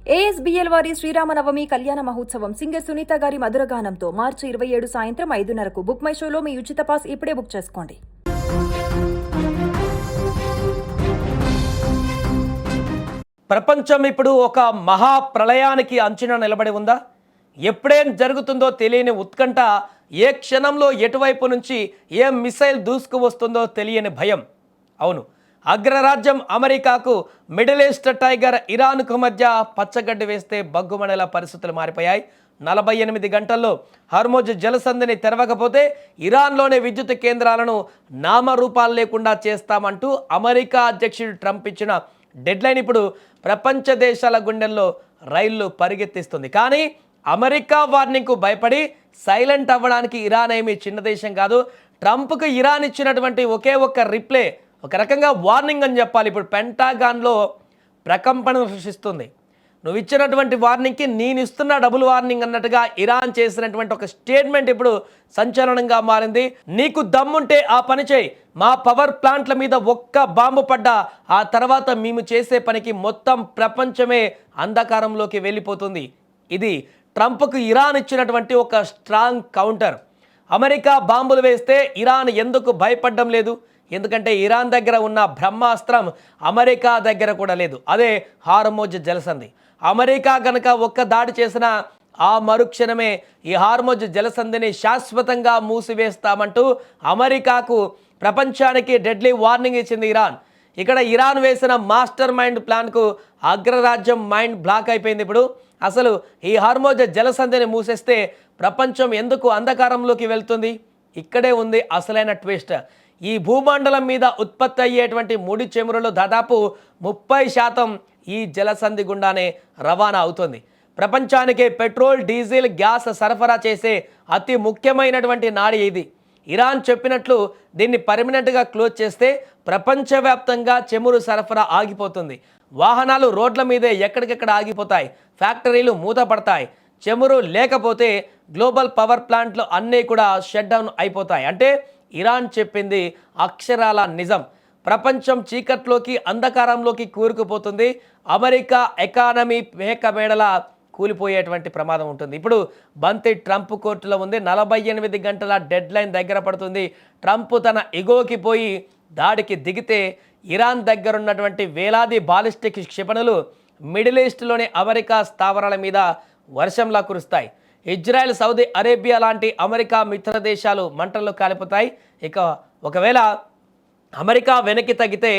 ASBL వారి శ్రీరామనవమి కళ్యాణ మహోత్సవం సింగర్ సునీత గారి మధురగానంతో మార్చి 27 సాయంత్రం 5:30కు బుక్ మై షోలో మీ ఉచిత పాస్ ఇప్పుడే బుక్ చేసుకోండి. ప్రపంచం ఇప్పుడు ఒక మహా ప్రళయానికి అంచున నిలబడి ఉందా? ఎప్పుడేం జరుగుతుందో తెలియని ఉత్కంఠ, ఏ క్షణంలో ఎటువైపు నుంచి ఏ మిసైల్ దూసుకు వస్తుందో తెలియని భయం. అవును, అగ్రరాజ్యం అమెరికాకు మిడిల్ ఈస్ట్ టైగర్ ఇరాన్కు మధ్య పచ్చగడ్డి వేస్తే బగ్గుమనేలా పరిస్థితులు మారిపోయాయి. 48 గంటల్లో హర్మోజ్ జలసంధిని తెరవకపోతే ఇరాన్లోని విద్యుత్ కేంద్రాలను నామరూపాలు లేకుండా చేస్తామంటూ అమెరికా అధ్యక్షుడు ట్రంప్ ఇచ్చిన డెడ్లైన్ ఇప్పుడు ప్రపంచ దేశాల గుండెల్లో రైళ్లు పరిగెత్తిస్తుంది. కానీ అమెరికా వార్నింగ్కు భయపడి సైలెంట్ అవ్వడానికి ఇరాన్ ఏమీ చిన్న దేశం కాదు. ట్రంప్కు ఇరాన్ ఇచ్చినటువంటి ఒకే ఒక్క రిప్లై ఒక రకంగా వార్నింగ్ అని చెప్పాలి. ఇప్పుడు పెంటాగాన్లో ప్రకంపన సృష్టిస్తుంది. నువ్వు ఇచ్చినటువంటి వార్నింగ్కి నేను ఇస్తున్న డబుల్ వార్నింగ్ అన్నట్టుగా ఇరాన్ చేసినటువంటి ఒక స్టేట్మెంట్ ఇప్పుడు సంచలనంగా మారింది. నీకు దమ్ముంటే ఆ పని చేయి, మా పవర్ ప్లాంట్ల మీద ఒక్క బాంబు పడ్డా ఆ తర్వాత మేము చేసే పనికి మొత్తం ప్రపంచమే అంధకారంలోకి వెళ్ళిపోతుంది. ఇది ట్రంప్కు ఇరాన్ ఇచ్చినటువంటి ఒక స్ట్రాంగ్ కౌంటర్. అమెరికా బాంబులు వేస్తే ఇరాన్ ఎందుకు భయపడడం లేదు? ఎందుకంటే ఇరాన్ దగ్గర ఉన్న బ్రహ్మాస్త్రం అమెరికా దగ్గర కూడా లేదు. అదే హార్మోజ్ జలసంధి. అమెరికా గనక ఒక్క దాడి చేసినా ఆ మరుక్షణమే ఈ హార్మోజ్ జలసంధిని శాశ్వతంగా మూసివేస్తామంటూ అమెరికాకు, ప్రపంచానికి డెడ్లీ వార్నింగ్ ఇచ్చింది ఇరాన్. ఇక్కడ ఇరాన్ వేసిన మాస్టర్ మైండ్ ప్లాన్కు అగ్రరాజ్యం మైండ్ బ్లాక్ అయిపోయింది. ఇప్పుడు అసలు ఈ హార్మోజ్ జలసంధిని మూసేస్తే ప్రపంచం ఎందుకు అంధకారంలోకి వెళ్తుంది? ఇక్కడే ఉంది అసలైన ట్విస్ట్. ఈ భూమండలం మీద ఉత్పత్తి అయ్యేటువంటి ముడి చమురులు దాదాపు 30% ఈ జలసంధి గుండానే రవాణా అవుతుంది. ప్రపంచానికి పెట్రోల్, డీజిల్, గ్యాస్ సరఫరా చేసే అతి ముఖ్యమైనటువంటి నాడి ఇది. ఇరాన్ చెప్పినట్లు దీన్ని పర్మనెంట్గా క్లోజ్ చేస్తే ప్రపంచవ్యాప్తంగా చమురు సరఫరా ఆగిపోతుంది. వాహనాలు రోడ్ల మీదే ఎక్కడికెక్కడ ఆగిపోతాయి, ఫ్యాక్టరీలు మూతపడతాయి. చమురు లేకపోతే గ్లోబల్ పవర్ ప్లాంట్లు అన్నీ కూడా షట్ డౌన్ అయిపోతాయి. అంటే ఇరాన్ చెప్పింది అక్షరాల నిజం. ప్రపంచం చీకట్లోకి, అంధకారంలోకి కూరుకుపోతుంది. అమెరికా ఎకానమీ మేకమేడలా కూలిపోయేటువంటి ప్రమాదం ఉంటుంది. ఇప్పుడు బంతి ట్రంప్ కోర్టులో ఉంది. 48 గంటల డెడ్ లైన్ దగ్గర పడుతుంది. ట్రంప్ తన ఎగోకి పోయి దాడికి దిగితే ఇరాన్ దగ్గర ఉన్నటువంటి వేలాది బాలిస్టిక్ క్షిపణులు మిడిల్ ఈస్ట్లోని అమెరికా స్థావరాల మీద వర్షంలా కురుస్తాయి. ఇజ్రాయెల్, సౌదీ అరేబియా లాంటి అమెరికా మిత్ర దేశాలు మంటల్లో కాలిపోతాయి. ఇక ఒకవేళ అమెరికా వెనక్కి తగ్గితే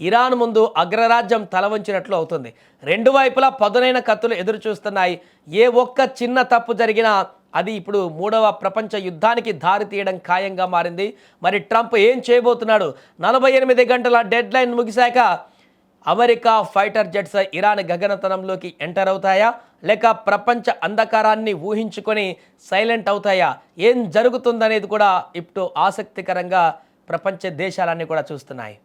ఇరాన్ ముందు అగ్రరాజ్యం తల వంచినట్లు అవుతుంది. రెండు వైపులా పదునైన కత్తులు ఎదురు చూస్తున్నాయి. ఏ ఒక్క చిన్న తప్పు జరిగినా అది ఇప్పుడు 3వ ప్రపంచ యుద్ధానికి దారి తీయడం ఖాయంగా మారింది. మరి ట్రంప్ ఏం చేయబోతున్నాడు? 48 గంటల డెడ్ లైన్ ముగిశాక అమెరికా ఫైటర్ జెట్స్ ఇరాన్ గగనతలంలోకి ఎంటర్ అవుతాయా, లేక ప్రపంచ అంధకారాన్ని ఊహించుకొని సైలెంట్ అవుతాయా? ఏం జరుగుతుందనేది కూడా ఇప్పుడు ఆసక్తికరంగా ప్రపంచ దేశాలన్నీ కూడా చూస్తున్నాయి.